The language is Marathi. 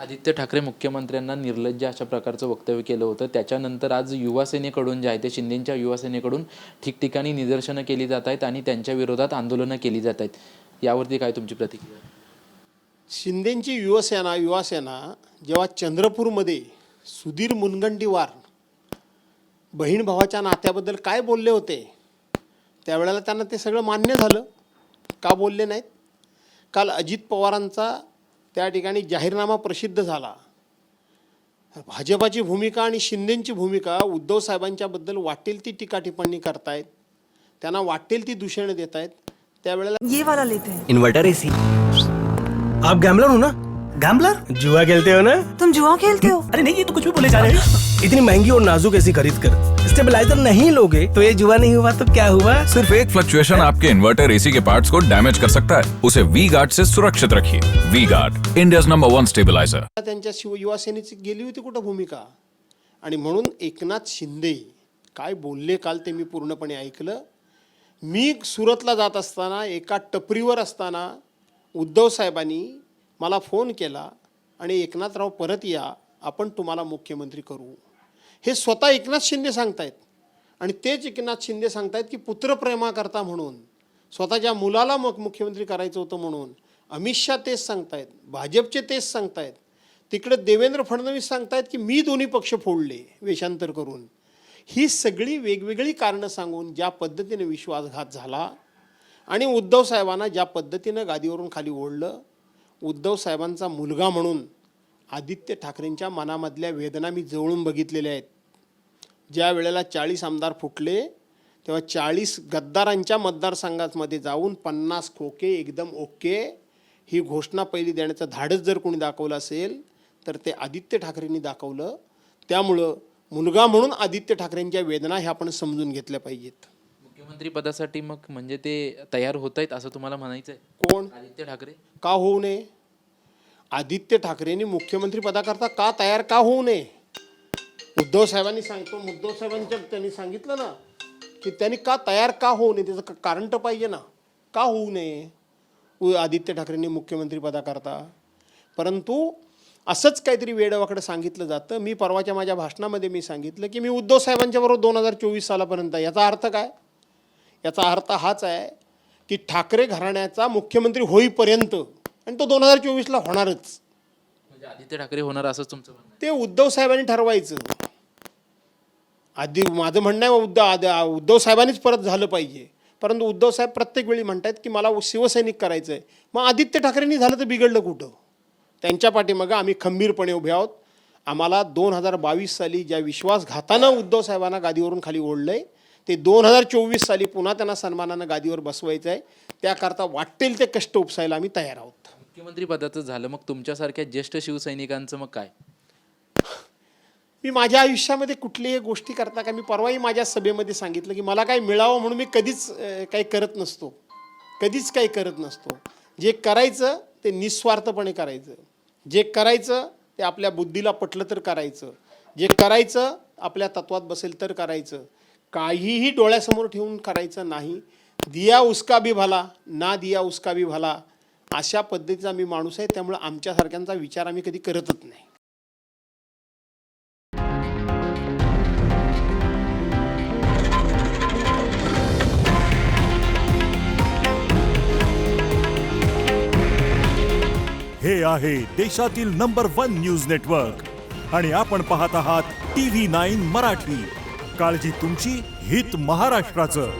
आदित्य ठाकरे मुख्यमंत्र्यांना निर्लज्ज अशा प्रकारचं वक्तव्य केलं होतं. त्याच्यानंतर आज युवासेनेकडून जे आहे ते शिंदेंच्या युवासेनेकडून ठिकठिकाणी निदर्शनं केली जात आहेत आणि त्यांच्या विरोधात आंदोलनं केली जात आहेत. यावरती काय तुमची प्रतिक्रिया? शिंदेंची युवासेना जेव्हा चंद्रपूरमध्ये सुधीर मुनगंटीवार बहीण भावाच्या नात्याबद्दल काय बोलले होते, त्यावेळेला त्यांना ते सगळं मान्य झालं. का बोलले नाहीत? काल अजित पवारांचा त्या ठिकाणी जाहीरनामा प्रसिद्ध झाला. भाजपाची भूमिका आणि शिंदेंची भूमिका उद्धव साहेबांच्याबद्दल वाटेल ती टीका टिप्पणी करतायत, त्यांना वाटेल ती दूषणं देत आहेत. त्यावेळेला ये वाला लेते हैं। Inverter AC. आप गैम्बलर हो ना? गैम्बलर? जुआ खेलते हो ना? तुम जुआ खेलते हो? अरे नहीं, ये तो कुछ भी बोले जा रहे हैं। इतनी महंगी और नाजुक एसी खरीद कर स्टेबलाइजर नहीं लोगे तो ये जुआ नहीं हुआ तो क्या हुआ? सिर्फ एक फ्लक्चुएशन आपके इन्वर्टर एसी के पार्ट्स को डैमेज कर सकता है। उसे वी गार्ड से सुरक्षित रखिए। V guard, India's number 1 stabiliser. त्यांच्या युवासेनेची गेली होती कुठं भूमिका, आणि म्हणून एकनाथ शिंदे काय बोलले काल ते मी पूर्णपणे ऐकलं. मी सुरतला जात असताना एका टपरीवर असताना उद्धव साहेबांनी मला फोन केला आणि एकनाथराव परत या, आपण तुम्हाला मुख्यमंत्री करू. हे स्वतः एकनाथ शिंदे सांगतायत. आणि तेच एकनाथ शिंदे सांगतायत की पुत्रप्रेमाकरता म्हणून, स्वतःच्या मुलाला मुख्यमंत्री करायचं होतं म्हणून. अमित शहा तेच सांगतायत, भाजपचे तेच सांगतायत. तिकडे देवेंद्र फडणवीस सांगतायत की मी दोन्ही पक्ष फोडले वेषांतर करून. ही सगळी वेगवेगळी कारणं सांगून ज्या पद्धतीने विश्वासघात झाला आणि उद्धव साहेबांना ज्या पद्धतीनं गादीवरून खाली ओढलं, उद्धव साहेबांचा मुलगा म्हणून आदित्य ठाकरेंच्या मनामधल्या वेदना मी जवळून बघितलेल्या आहेत. ज्या वेळेला 40 आमदार फुटले तेव्हा 40 गद्दारांच्या मतदारसंघामध्ये जाऊन 50 खोके एकदम ओके ही घोषणा पहिली देण्याचं धाडस जर कोणी दाखवलं असेल तर ते आदित्य ठाकरेंनी दाखवलं. त्यामुळं मुलगा म्हणून आदित्य ठाकरेंच्या वेदना ह्या आपण समजून घेतल्या पाहिजेत. मुख्यमंत्री पदासाठी मग म्हणजे ते तयार होत आहेत असं तुम्हाला म्हणायचं आहे? कोण? आदित्य ठाकरे. का होऊ नये? आदित्य ठाकरेंनी मुख्यमंत्री पदाकरता का तयार का होऊ नये? उद्धव साहेबांनी उद्धव साहेबांच्या त्यांनी सांगितलं ना की त्यांनी का तयार का होऊ नये, त्याचं कारण तर पाहिजे ना. का होऊ नये आदित्य ठाकरेंनी मुख्यमंत्री पदाकरता? परंतु असंच काहीतरी वेडवाकडं सांगितलं जातं. मी परवाच्या माझ्या भाषणामध्ये मी सांगितलं की मी उद्धव साहेबांच्याबरोबर 2024 सालापर्यंत. याचा अर्थ काय? याचा अर्थ हाच आहे की ठाकरे घराण्याचा मुख्यमंत्री होईपर्यंत, आणि तो 2024ला होणारच. म्हणजे आदित्य ठाकरे होणार असं तुमचं म्हणणं आहे? ते उद्धव साहेबांनी ठरवायचं. आधी माझं म्हणणं आहे उद्धव साहेबांनीच परत झालं पाहिजे. परंतु उद्धव साहेब प्रत्येक वेळी म्हणतात की मला शिवसैनिक करायचं आहे. मग आदित्य ठाकरेंनी झालं तर बिघडलं कुठं? त्यांच्या पाठीमागं आम्ही खंबीरपणे उभे आहोत. आम्हाला 2022 साली ज्या विश्वासघातानं उद्धव साहेबांना गादीवरून खाली ओढलं आहे ते 2024 साली पुन्हा त्यांना सन्मानानं गादीवर बसवायचं आहे. त्याकरता वाटेल ते कष्ट उपसायला आम्ही तयार आहोत. मुख्यमंत्री पदाचं झालं, मग तुमच्यासारख्या ज्येष्ठ शिवसैनिकांचं मग काय? मी माझ्या आयुष्यामध्ये कुठलीही गोष्टी करता का, मी परवाही माझ्या सभेमध्ये सांगितलं की मला काय मिळावं म्हणून मी कधीच काही करत नसतो. कधीच काही करत नसतो. जे करायचं ते निस्वार्थपणे करायचं. जे करायचं ते आपल्या बुद्धीला पटलं तर करायचं. जे करायचं आपल्या तत्वात बसेल तर करायचं. काहीही डोळ्यासमोर ठेवून करायचं नाही. दिया उसका भी भला, ना दिया उसका भी भला, अशा पद्धतीचा मी माणूस आहे. त्यामुळे आमच्यासारख्यांचा विचार आम्ही कधी करतच नाही. हे आहे देशातील नंबर 1 न्यूज नेटवर्क आणि आपण पाहत आहात TV9 मराठी. काळजी तुमची, हित महाराष्ट्राचं.